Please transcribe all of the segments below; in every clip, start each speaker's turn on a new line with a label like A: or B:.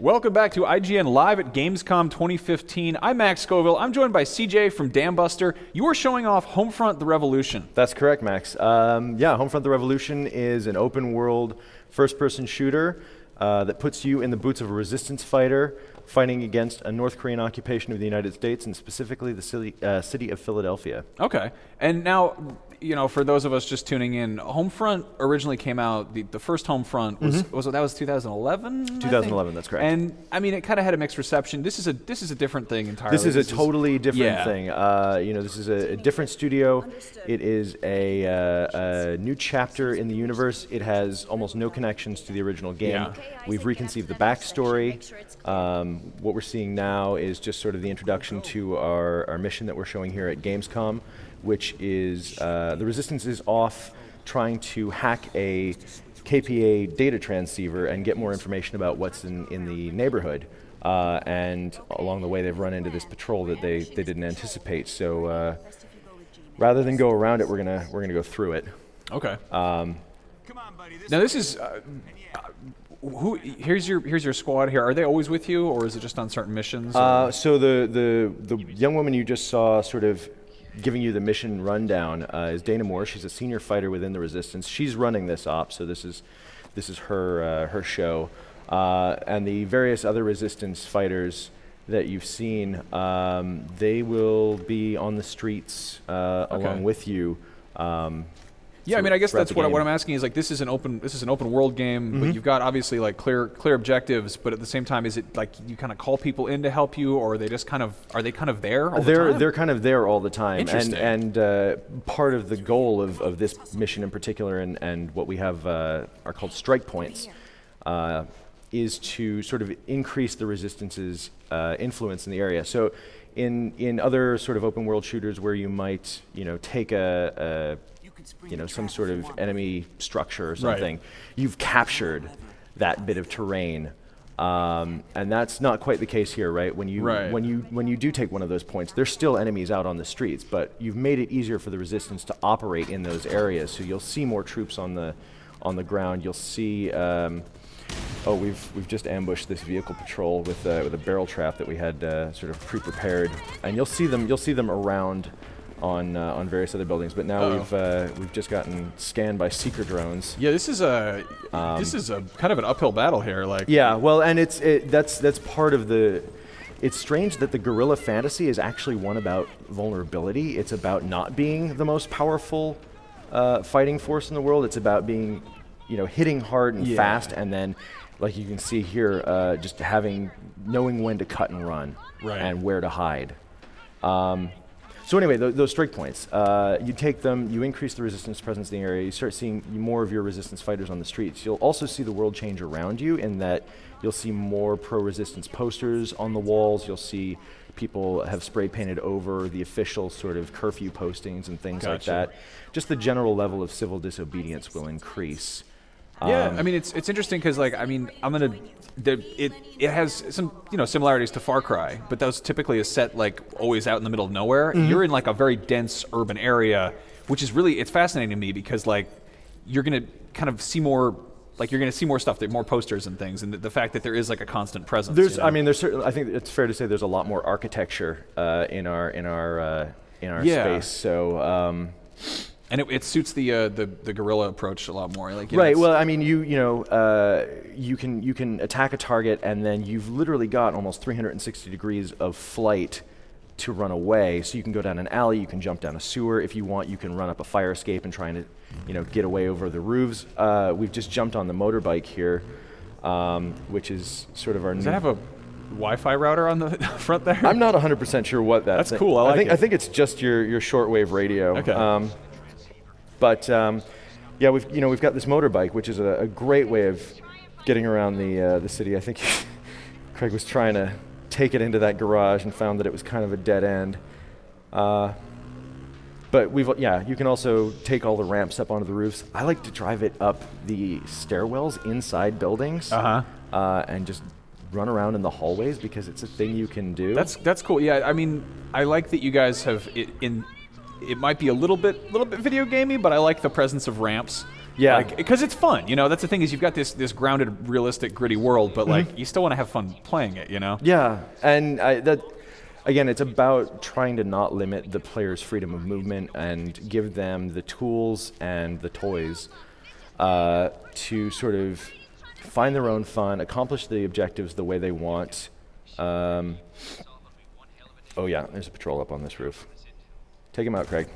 A: Welcome back to IGN Live at Gamescom 2015. I'm Max Scoville. I'm joined by CJ from Dambuster. You are showing off Homefront: The Revolution.
B: That's correct, Max. Homefront: The Revolution is an open-world, first-person shooter that puts you in the boots of a resistance fighter fighting against a North Korean occupation of the United States, and specifically the city of Philadelphia.
A: Okay. And now, you know, for those of us just tuning in, Homefront originally came out, the first Homefront was 2011?
B: 2011, that's correct.
A: And I mean, it kind of had a mixed reception. This is a different thing entirely.
B: This is a totally different thing. This is a different studio. It is a new chapter in the universe. It has almost no connections to the original game.
A: Yeah.
B: We've reconceived the backstory. What we're seeing now is just sort of the introduction to our mission that we're showing here at Gamescom, which is the Resistance is off trying to hack a KPA data transceiver and get more information about what's in the neighborhood. And along the way, they've run into this patrol that they didn't anticipate. So rather than go around it, we're gonna go through it.
A: Okay. Now this is. Here's your squad here. Are they always with you, or is it just on certain missions?
B: So the young woman you just saw, sort of giving you the mission rundown, is Dana Moore. She's a senior fighter within the Resistance. She's running this op, so this is her show. And the various other Resistance fighters that you've seen, they will be on the streets along with you.
A: Yeah, I mean, I guess that's what I'm asking is, like, this is an open world game, but you've got obviously like clear objectives, but at the same time, is it like you kind of call people in to help you, or are they just kind of there all the time?
B: They're kind of there all the time.
A: Interesting.
B: And part of the goal of this mission in particular, and what we have are called strike points, is to sort of increase the Resistance's influence in the area. So in other sort of open world shooters where you might take some sort of enemy structure or something, you've captured that bit of terrain, and that's not quite the case here, right? When you do take one of those points, there's still enemies out on the streets, but you've made it easier for the Resistance to operate in those areas. So you'll see more troops on the ground. You'll see. We've just ambushed this vehicle patrol with a barrel trap that we had sort of pre-prepared, and you'll see them around on various other buildings, but now we've just gotten scanned by seeker drones.
A: Yeah, this is a kind of an uphill battle here. Like,
B: yeah, well, and that's part of the. It's strange that the guerrilla fantasy is actually one about vulnerability. It's about not being the most powerful fighting force in the world. It's about being, hitting hard and fast, and then, like you can see here, just knowing when to cut and run, and where to hide. So anyway, those strike points, you take them, you increase the Resistance presence in the area, you start seeing more of your Resistance fighters on the streets. You'll also see the world change around you in that you'll see more pro-Resistance posters on the walls. You'll see people have spray painted over the official sort of curfew postings and things like that. Just the general level of civil disobedience will increase.
A: Yeah, I mean, it's interesting because, like, I mean, it has some similarities to Far Cry, but those typically is set like always out in the middle of nowhere. You're in like a very dense urban area, which is it's fascinating to me because, like, you're gonna kind of see more. Like, you're going to see more stuff, more posters and things, and the fact that there is like a constant presence.
B: There's certainly. I think it's fair to say there's a lot more architecture in our space. So.
A: And it suits the guerrilla approach a lot more. Like,
B: right. Well, I mean, you can attack a target, and then you've literally got almost 360 degrees of flight to run away. So you can go down an alley, you can jump down a sewer. If you want, you can run up a fire escape and try to get away over the roofs. We've just jumped on the motorbike here, which is sort of our.
A: Does that have a Wi-Fi router on the front there?
B: I'm not 100% sure what that's.
A: Cool. I
B: think it's just your shortwave radio.
A: Okay.
B: We've got this motorbike, which is a great way of getting around the city. I think Craig was trying to take it into that garage and found that it was kind of a dead end. But you can also take all the ramps up onto the roofs. I like to drive it up the stairwells inside buildings, and just run around in the hallways because it's a thing you can do.
A: That's cool. Yeah, I mean, I like that you guys have it might be a little bit video gamey, but I like the presence of ramps.
B: Yeah.
A: Because it's fun, you know. That's the thing is you've got this grounded, realistic, gritty world, but like you still want to have fun playing it, you know.
B: Yeah, and that again, it's about trying to not limit the player's freedom of movement and give them the tools and the toys to sort of find their own fun, accomplish the objectives the way they want. Oh yeah, there's a patrol up on this roof. Take him out, Craig.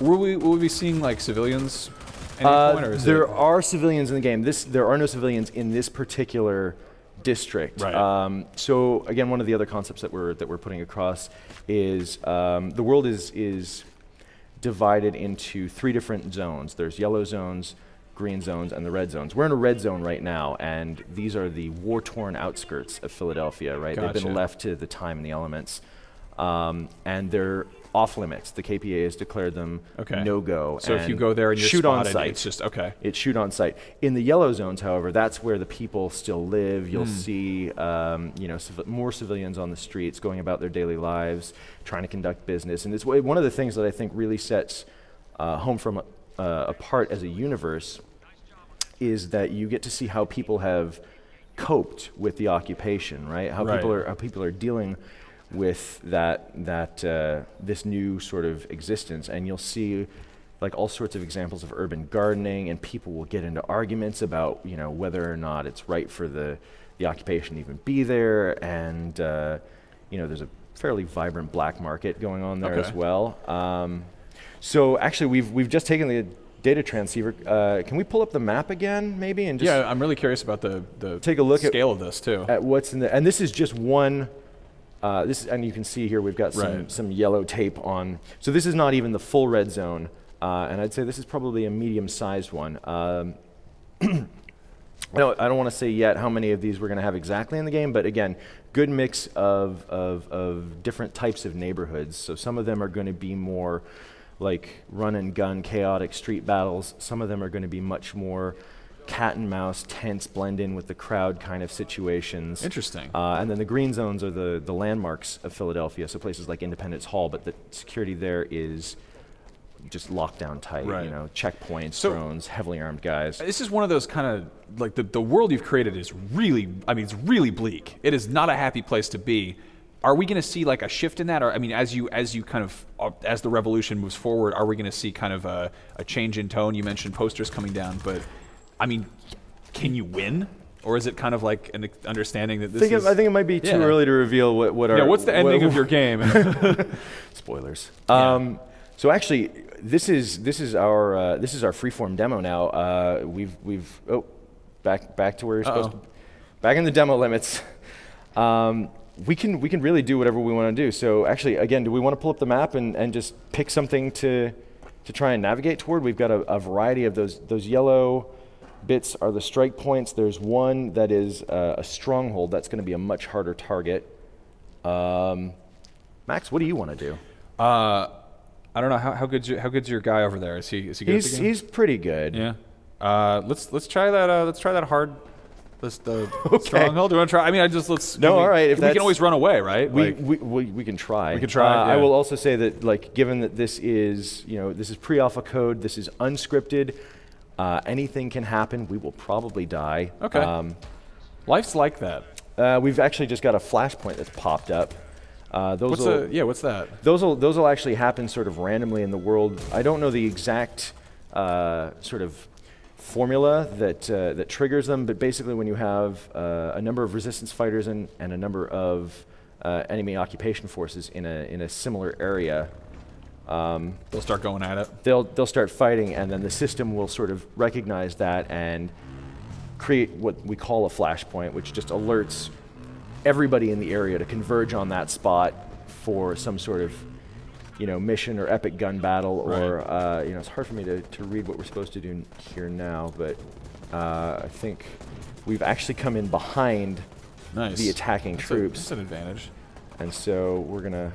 A: Will we be seeing like civilians at any point, or is
B: there
A: it?
B: are civilians in the game. There are no civilians in this particular district.
A: Right.
B: So again, one of the other concepts that we're putting across is the world is divided into 3 different zones. There's yellow zones, green zones, and the red zones. We're in a red zone right now, and these are the war-torn outskirts of Philadelphia. Right,
A: Gotcha.
B: They've been left to the time and the elements, and they're off limits. The KPA has declared them no-go.
A: So if you go there and you're
B: shoot
A: spotted,
B: on site,
A: it's just okay.
B: It's shoot on site. In the yellow zones, however, that's where the people still live. You'll see, more civilians on the streets going about their daily lives, trying to conduct business. And it's one of the things that I think really sets Homefront apart as a universe is that you get to see how people have coped with the occupation, right? How people are dealing with this new sort of existence, and you'll see like all sorts of examples of urban gardening, and people will get into arguments about whether or not it's right for the occupation to even be there, and there's a fairly vibrant black market going on there as well. So actually, we've just taken the data transceiver. Can we pull up the map again, maybe, and just
A: I'm really curious about the
B: take a look
A: scale of this too.
B: At what's in the, and this is just one. And you can see here we've got some yellow tape on. So this is not even the full red zone, and I'd say this is probably a medium-sized one. I don't want to say yet how many of these we're going to have exactly in the game, but again, good mix of different types of neighborhoods. So some of them are going to be more like run-and-gun, chaotic street battles. Some of them are going to be much more cat and mouse, tense, blend in with the crowd kind of situations.
A: Interesting.
B: And then the green zones are the landmarks of Philadelphia, so places like Independence Hall, but the security there is just lockdown tight, checkpoints, drones, heavily armed guys.
A: This is one of those kind of, like the world you've created is really, it's really bleak. It is not a happy place to be. Are we going to see like a shift in that? Or as you kind of, as the revolution moves forward, are we going to see kind of a change in tone? You mentioned posters coming down, but can you win? Or is it kind of like an understanding that this is...
B: I think it might be too early to reveal what our...
A: Yeah, what's the ending of your game?
B: Spoilers. So actually, this is our freeform demo now. We've back to where you're supposed to... Back in the demo limits. We can really do whatever we want to do. So actually, again, do we want to pull up the map and just pick something to try and navigate toward? We've got a variety of those yellow bits are the strike points. There's one that is a stronghold. That's going to be a much harder target. Max, what do you want to do?
A: I don't know how good's your guy over there? Is he good?
B: He's pretty good.
A: Yeah. Let's try that. Let's try that hard. Stronghold. Do you want to try?
B: All right.
A: We can always run away, right?
B: We can try.
A: We can try.
B: I will also say that, like, given that this is pre-alpha code, this is unscripted. Anything can happen. We will probably die.
A: Okay. Life's like that.
B: We've actually just got a flashpoint that's popped up.
A: What's that?
B: Those will actually happen sort of randomly in the world. I don't know the exact sort of formula that triggers them, but basically when you have a number of resistance fighters and a number of enemy occupation forces in a similar area,
A: they'll start going at it.
B: They'll start fighting, and then the system will sort of recognize that and create what we call a flashpoint, which just alerts everybody in the area to converge on that spot for some sort of mission or epic gun battle, or it's hard for me to read what we're supposed to do here now, but I think we've actually come in behind the attacking troops.
A: That's an advantage.
B: And so we're gonna.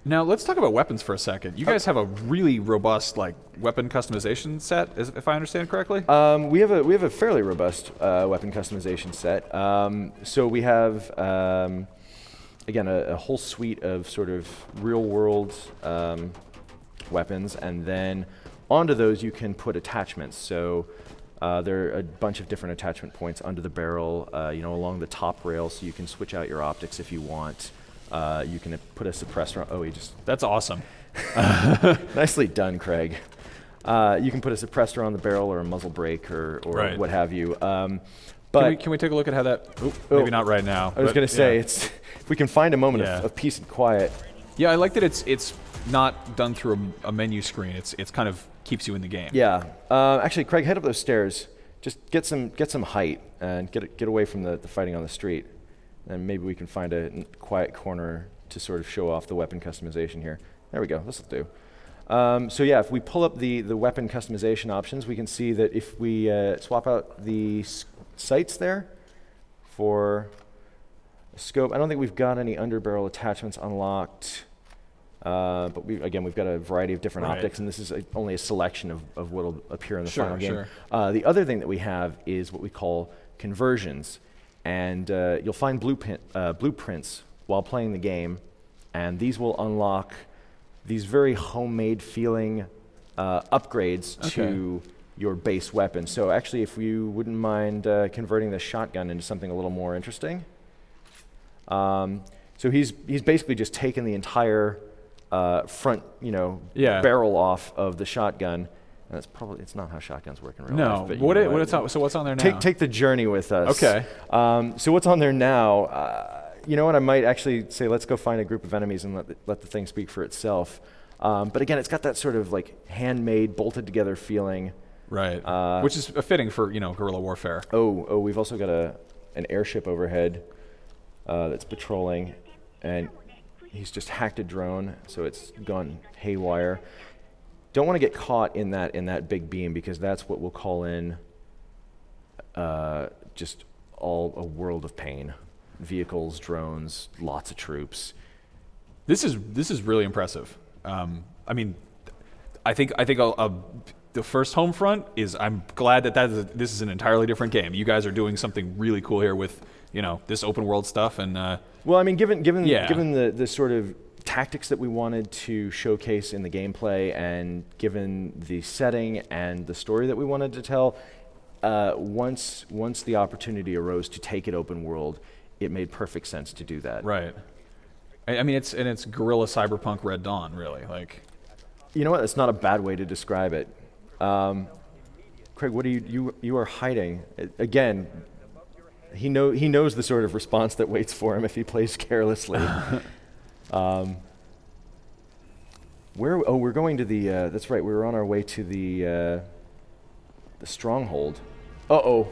A: Now let's talk about weapons for a second. You guys have a really robust weapon customization set, if I understand correctly.
B: We have a fairly robust weapon customization set. So we have again a whole suite of sort of real world weapons, and then onto those you can put attachments. So there are a bunch of different attachment points under the barrel, along the top rail, so you can switch out your optics if you want. You can put a suppressor on. Oh,
A: That's awesome.
B: Nicely done, Craig. You can put a suppressor on the barrel or a muzzle brake or
A: Right.
B: what have you. But
A: Can we take a look at how that? Maybe not right now.
B: I was going to say,
A: yeah.
B: if we can find a moment
A: Yeah.
B: of peace and quiet.
A: Yeah, I like that it's not done through a menu screen. It's kind of keeps you in the game.
B: Yeah. Actually, Craig, head up those stairs. Just get some height and get away from the fighting on the street. And maybe we can find a quiet corner to sort of show off the weapon customization here. There we go. This will do. So yeah, if we pull up the weapon customization options, we can see that if we swap out the sights there for a scope, I don't think we've got any underbarrel attachments unlocked. But we've got a variety of different
A: Right.
B: optics, and this is only a selection of what will appear in the
A: Sure,
B: final game.
A: sure.
B: The other thing that we have is what we call conversions, and you'll find blueprints while playing the game, and these will unlock these very homemade feeling upgrades to your base weapon. So actually, if you wouldn't mind converting the shotgun into something a little more interesting. So he's basically just taken the entire front, barrel off of the shotgun. And it's not how shotguns work in real life.
A: No.
B: But
A: So what's on there now?
B: take the journey with us.
A: Okay.
B: So what's on there now? You know what? I might actually say let's go find a group of enemies and let the thing speak for itself. But again, it's got that sort of like handmade, bolted together feeling.
A: Right. Which is fitting for guerrilla warfare.
B: Oh, we've also got an airship overhead that's patrolling, and he's just hacked a drone, so it's gone haywire. Don't want to get caught in that big beam, because that's what we'll call in just a world of pain. Vehicles, drones, lots of troops.
A: This is really impressive. I mean, I think the first Homefront is. I'm glad this is an entirely different game. You guys are doing something really cool here with this open world stuff. And
B: well, I mean, given the sort of tactics that we wanted to showcase in the gameplay, and given the setting and the story that we wanted to tell, once the opportunity arose to take it open world, it made perfect sense to do that.
A: Right. I mean, it's guerrilla cyberpunk Red Dawn, really. Like,
B: you know what? That's not a bad way to describe it. Craig, what are you are hiding again? He knows the sort of response that waits for him if he plays carelessly. We're going to the. That's right. We were on our way to the stronghold.
A: Oh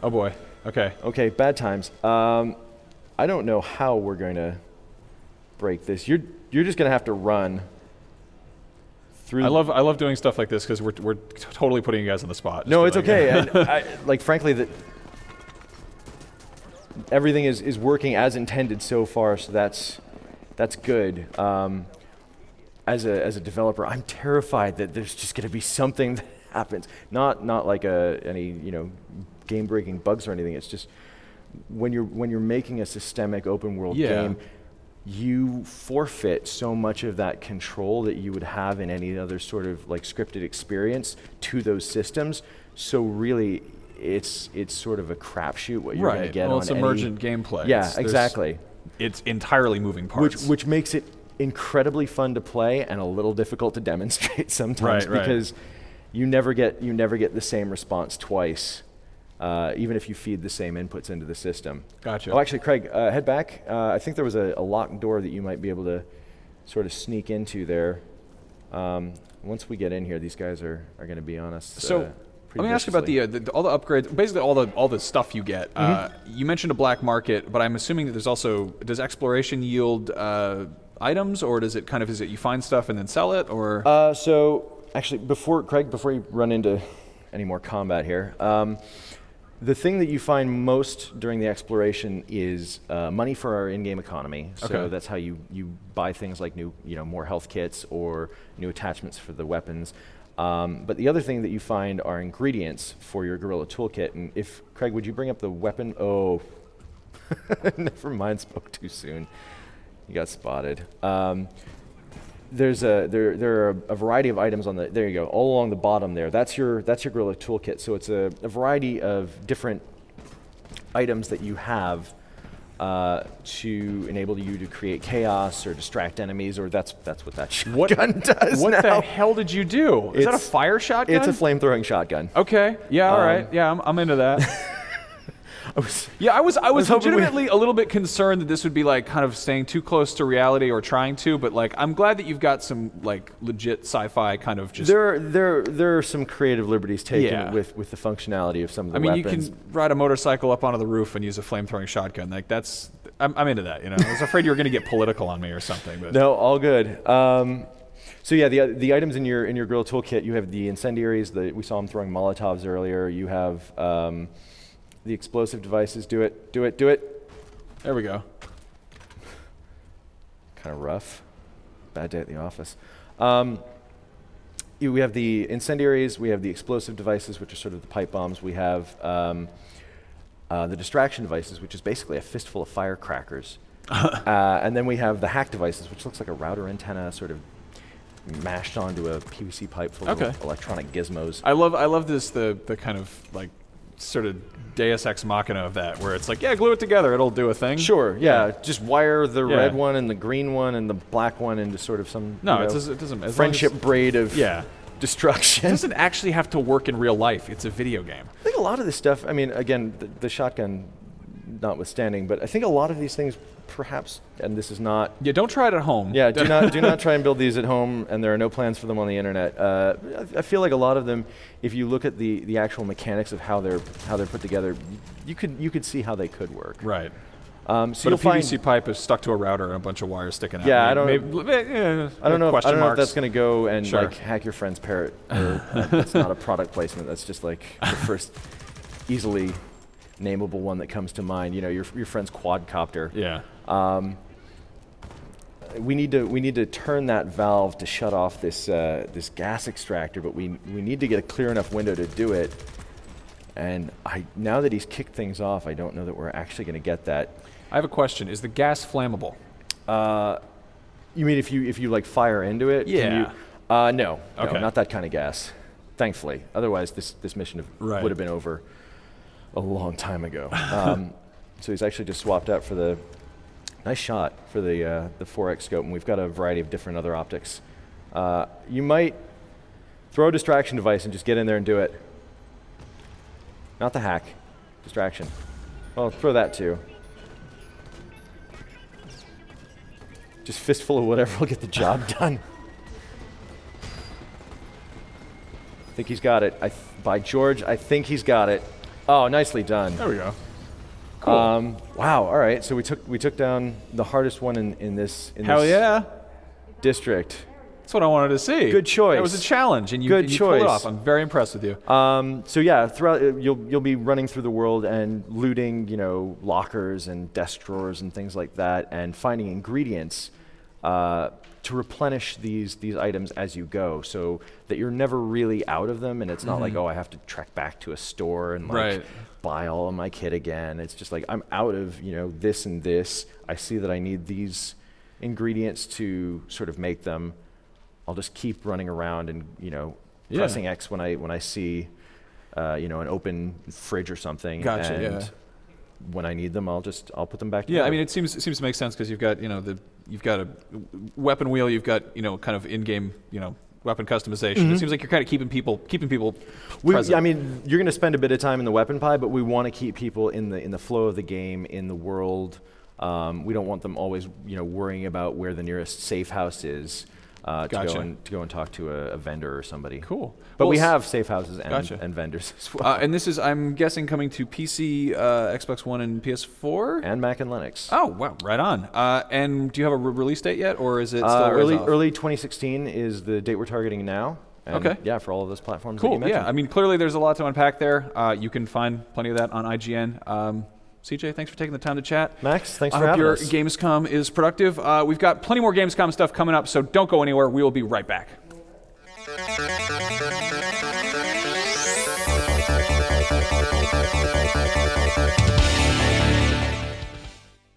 A: boy. Okay.
B: Okay. Bad times. I don't know how we're going to break this. You're just going to have to run through.
A: I love doing stuff like this because we're totally putting you guys on the spot.
B: No, it's okay. And frankly, that everything is working as intended so far, so that's good. As a developer, I'm terrified that there's just going to be something that happens. Not like any game-breaking bugs or anything. It's just when you're making a systemic open world game, you forfeit so much of that control that you would have in any other sort of like scripted experience to those systems. So really, it's sort of a crapshoot what you're going to get on
A: it's emergent gameplay.
B: Yeah, exactly.
A: It's entirely moving parts.
B: Which makes it incredibly fun to play and a little difficult to demonstrate sometimes, because you never get the same response twice. Even if you feed the same inputs into the system.
A: Gotcha.
B: Oh, actually, Craig, head back. I think there was a locked door that you might be able to sort of sneak into there. Once we get in here, these guys are going to be on us.
A: So let me ask you about all the upgrades, basically all the stuff you get. You mentioned a black market, but I'm assuming that there's also, does exploration yield items, or is it you find stuff and then sell it, or?
B: So actually, before you run into any more combat here, the thing that you find most during the exploration is money for our in-game economy. So that's how you buy things like more health kits or new attachments for the weapons. But the other thing that you find are ingredients for your Guerrilla Tool Kit. And if, Craig, would you bring up the weapon? Oh, never mind, spoke too soon. You got spotted. there are a variety of items on the, there you go, all along the bottom there. That's your Guerrilla Tool Kit. So it's a variety of different items that you have to enable you to create chaos or distract enemies, or that's what that shotgun does.
A: What
B: now.
A: the hell did you do? Is that a fire shotgun?
B: It's a flame-throwing shotgun.
A: Okay. Yeah. All right. Yeah, I'm into that. I was legitimately a little bit concerned that this would be like kind of staying too close to reality or trying to, but like I'm glad that you've got some like legit sci-fi kind of just.
B: There are some creative liberties taken with the functionality of some of the weapons.
A: I mean, you can ride a motorcycle up onto the roof and use a flame-throwing shotgun. Like that's, I'm into that. You know, I was afraid you were going to get political on me or something. But.
B: No, all good. So yeah, the items in your Guerrilla Tool Kit, you have the Incendiaries. We saw them throwing Molotovs earlier. You have the explosive devices. Do it.
A: There we go.
B: Kind of rough. Bad day at the office. We have the Incendiaries. We have the explosive devices, which are sort of the pipe bombs. We have the distraction devices, which is basically a fistful of firecrackers. And then we have the hack devices, which looks like a router antenna sort of mashed onto a PVC pipe full of electronic gizmos.
A: I love this, the kind of like sort of Deus Ex Machina of that, where it's like, yeah, glue it together, it'll do a thing.
B: Sure, yeah. Just wire the red one and the green one and the black one into sort of some
A: it doesn't
B: friendship braid of destruction.
A: It doesn't actually have to work in real life. It's a video game.
B: I think a lot of this stuff, I mean, again, the shotgun notwithstanding, but I think a lot of these things perhaps, and this is not...
A: Yeah, don't try it at home.
B: Yeah, do not try and build these at home, and there are no plans for them on the internet. I feel like a lot of them, if you look at the actual mechanics of how they're put together, you could see how they could work.
A: Right.
B: So
A: but a PVC pipe is stuck to a router and a bunch of wires sticking out.
B: Yeah, I don't know if that's going to go and like hack your friend's parrot. That's not a product placement. That's just like the first easily nameable one that comes to mind. You know, your friend's quadcopter.
A: Yeah.
B: We need to turn that valve to shut off this gas extractor, but we need to get a clear enough window to do it. And now that he's kicked things off, I don't know that we're actually going to get that.
A: I have a question. Is the gas flammable?
B: You mean if you like fire into it?
A: Yeah.
B: No, not that kind of gas. Thankfully. Otherwise, this mission would have been over a long time ago. So he's actually just swapped out for the nice shot for the 4X scope, and we've got a variety of different other optics. You might throw a distraction device and just get in there and do it. Not the hack, distraction. Well, throw that too. Just fistful of whatever will get the job done. I think he's got it. By George, I think he's got it. Oh, nicely done.
A: There we go. Cool.
B: Wow. All right. So we took down the hardest one in this district.
A: That's what I wanted to see.
B: Good choice.
A: It was a challenge, and you pulled it off. I'm very impressed with you.
B: So yeah, throughout you'll be running through the world and looting, lockers and desk drawers and things like that, and finding ingredients to replenish these items as you go, so that you're never really out of them, and it's not like, oh, I have to trek back to a store and buy all of my kit again. It's just like, I'm out of this and this. I see that I need these ingredients to sort of make them. I'll just keep running around and pressing X when I see an open fridge or something.
A: Gotcha.
B: And when I need them, I'll put them back.
A: Yeah, I mean, it seems to make sense because you've got you've got a weapon wheel, you've got kind of in-game weapon customization. It seems like you're kind of keeping people present.
B: I mean, you're going to spend a bit of time in the weapon pie, but we want to keep people in the flow of the game, in the world. We don't want them always worrying about where the nearest safe house is. To go and talk to a vendor or somebody.
A: Cool.
B: But we have safe houses and vendors as well.
A: And this is, I'm guessing, coming to PC, Xbox One, and PS4?
B: And Mac and Linux.
A: Oh, wow. Right on. And do you have a release date yet, or is it still
B: early 2016 is the date we're targeting now. And yeah, for all of those platforms that you mentioned.
A: Yeah, I mean, clearly there's a lot to unpack there. You can find plenty of that on IGN. CJ, thanks for taking the time to chat.
B: Max, thanks for having us.
A: I hope your Gamescom is productive. We've got plenty more Gamescom stuff coming up, so don't go anywhere. We will be right back.